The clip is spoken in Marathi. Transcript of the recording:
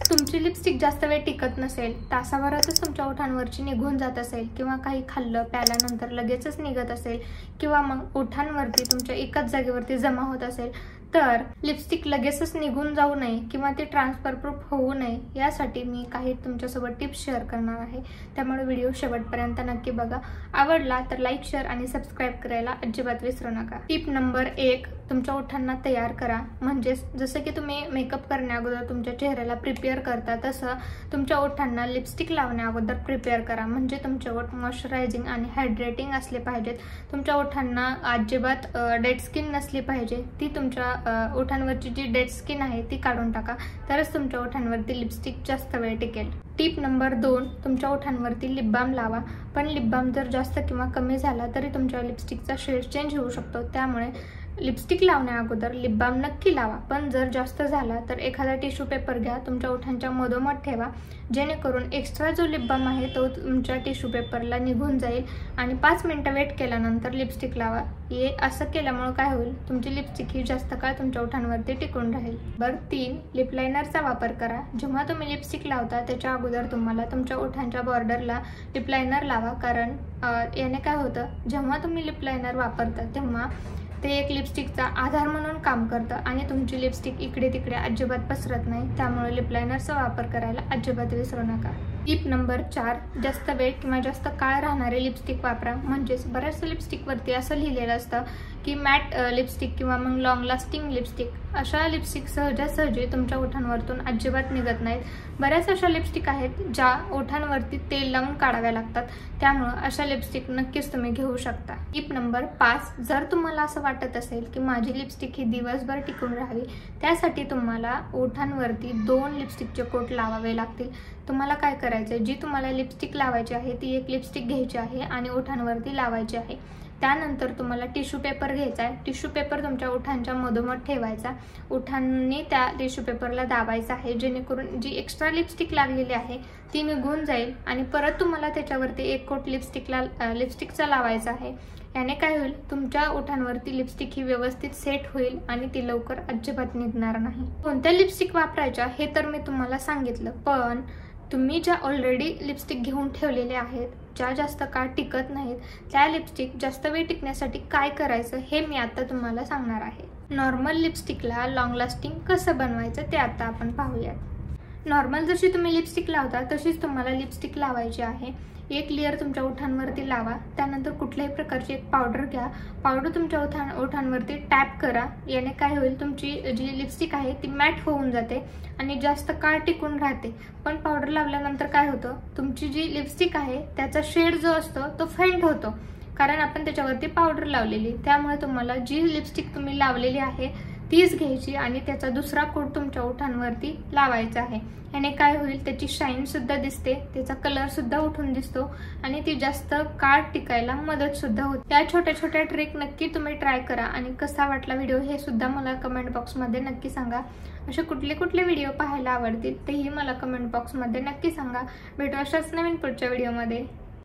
तुमची लिपस्टिक जास्त वेळ टिकत नसेल, तासाभरातच तुमच्या ओठांवरची निघून जात असेल किंवा काही खाल्लं प्याल्यानंतर लगेचच निघत असेल किंवा मग ओठांवरती तुमच्या एकाच जागेवरती जमा होत असेल, तर लिपस्टिक लगेचच निघून जाऊ नये किंवा ती ट्रान्सफर प्रूफ होऊ नये यासाठी मी काही तुमच्यासोबत टिप्स शेअर करणार आहे। त्यामुळे व्हिडिओ शेवटपर्यंत नक्की बघा। आवडला तर लाईक, शेअर आणि सबस्क्राईब करायला अजिबात विसरू नका। टिप नंबर 1, तुमच्या ओठांना तयार करा। म्हणजे जसं की तुम्ही मेकअप करण्या अगोदर तुमच्या चेहऱ्याला प्रिपेअर करता, तसं तुमच्या ओठांना लिपस्टिक लावण्या अगोदर प्रिपेअर करा। म्हणजे तुमचे ओठ मॉइश्चरायझिंग आणि हायड्रेटिंग असले पाहिजेत। तुमच्या ओठांना अजिबात डेड स्किन नसली पाहिजे। ती तुमच्या ओठांवरची जी डेड स्किन आहे ती काढून टाका, तरच तुमच्या ओठांवरती लिपस्टिक जास्त वेळ टिकेल। टिप नंबर 2, तुमच्या ओठांवरती लिप बाम लावा। पण लिप बाम जर जास्त किंवा कमी झाला तरी तुमच्या लिपस्टिकचा शेड चेंज होऊ शकतो। त्यामुळे लिपस्टिक लावण्या अगोदर लिप बाम नक्की लावा। पण जर जास्त झाला तर एखादा टिश्यू पेपर घ्या, तुमच्या ओठांच्या मधोमध ठेवा, जेणेकरून एक्स्ट्रा जो लिप बाम आहे तो तुमच्या टिश्यू पेपरला निघून जाईल आणि 5 मिनिटं वेट केल्यानंतर लिपस्टिक लावा। हे असं केल्यामुळे काय होईल, तुमची लिपस्टिक ही जास्त काळ तुमच्या ओठांवरती टिकून राहील। नंबर 3, लिप लायनरचा वापर करा। जेव्हा तुम्ही लिपस्टिक लावता त्याच्या अगोदर तुम्हाला तुमच्या ओठांच्या बॉर्डरला लिप लायनर लावा। कारण याने काय होतं, जेव्हा तुम्ही लिप लायनर वापरता तेव्हा ते एक लिपस्टिकचा आधार म्हणून काम करतं आणि तुमची लिपस्टिक इकडे तिकडे अजिबात पसरत नाही। त्यामुळे लिप लायनरचा वापर करायला अजिबात विसरू नका। टिप नंबर 4, जास्त वेळ किंवा जास्त काळ राहणारे लिपस्टिक वापरा। म्हणजेच बऱ्याच लिपस्टिकवरती असं लिहिलेलं असतं की मॅट लिपस्टिक किंवा मग लॉंग लास्टिंग लिपस्टिक। अशा लिपस्टिक सहजासहजी तुमच्या ओठांवरतून अजिबात निघत नाहीत। बऱ्याच अशा लिपस्टिक आहेत ज्या ओठांवरती तेल लावून काढाव्या लागतात, त्यामुळे अशा लिपस्टिक नक्कीच तुम्ही घेऊ शकता। टिप नंबर 5, जर तुम्हाला असं वाटत असेल की माझी लिपस्टिक ही दिवसभर टिकून राहावी, त्यासाठी तुम्हाला ओठांवरती 2 लिपस्टिकचे कोट लावावे लागतील। तुम्हाला काय करायचं, जी तुम्हाला लिपस्टिक लावायची आहे ती एक लिपस्टिक घ्यायची आहे आणि ओठांवरती लावायची आहे। त्यानंतर तुम्हाला टिश्यू पेपर घ्यायचा आहे। टिश्यू पेपर तुमच्या ओठांच्या मधोमध ठेवायचा, ओठांनी त्या टिश्यू पेपरला दाबायचा आहे, जेणेकरून जी एक्स्ट्रा लिपस्टिक लागलेली आहे ती निघून जाईल आणि परत तुम्हाला त्याच्यावरती एक कोट लिपस्टिकचा लावायचा आहे। याने काय होईल, तुमच्या ओठांवरती लिपस्टिक ही व्यवस्थित सेट होईल आणि ती लवकर अजिबात निघणार नाही। कोणत्या लिपस्टिक वापरायच्या हे तर मी तुम्हाला सांगितलं, पण तुम्ही ज्या ऑलरेडी लिपस्टिक घेऊन ठेवलेल्या आहेत, ज्या जास्त काळ टिकत नाहीत, त्या लिपस्टिक जास्त वेळ टिकण्यासाठी काय करायचं हे मी आता तुम्हाला सांगणार आहे। नॉर्मल लिपस्टिकला लॉंग लास्टिंग कसं बनवायचं ते आता आपण पाहूयात। नॉर्मल जशी तुम्ही लिपस्टिक लावता तशीच तुम्हाला लिपस्टिक लावायची आहे। एक लेयर तुमच्या ओठांवरती लावा, त्यानंतर कुठल्याही प्रकारची एक पावडर घ्या, पावडर तुमच्या ओठांवरती टॅप करा। याने काय होईल, तुमची जी लिपस्टिक आहे ती मॅट होऊन जाते आणि जास्त काळ टिकून राहते। पण पावडर लावल्यानंतर काय होतं, तुमची जी लिपस्टिक आहे त्याचा शेड जो असतो तो फेंट होतो, कारण आपण त्याच्यावरती पावडर लावलेली। त्यामुळे तुम्हाला जी लिपस्टिक तुम्ही लावलेली आहे तीच घ्यायची आणि त्याचा दुसरा कोट तुमच्या ओठांवरती लावायचा आहे। याने काय होईल, त्याची शाईन सुद्धा दिसते, त्याचा कलर सुद्धा उठून दिसतो आणि ती जास्त काळ टिकायला मदत सुद्धा होते। त्या छोट्या छोट्या ट्रिक नक्की तुम्ही ट्राय करा आणि कसा वाटला व्हिडिओ हे सुद्धा मला कमेंट बॉक्समध्ये नक्की सांगा। असे कुठले व्हिडिओ पाहायला आवडतील तेही मला कमेंट बॉक्समध्ये नक्की सांगा। भेटू अशाच नवीन पुढच्या व्हिडिओमध्ये।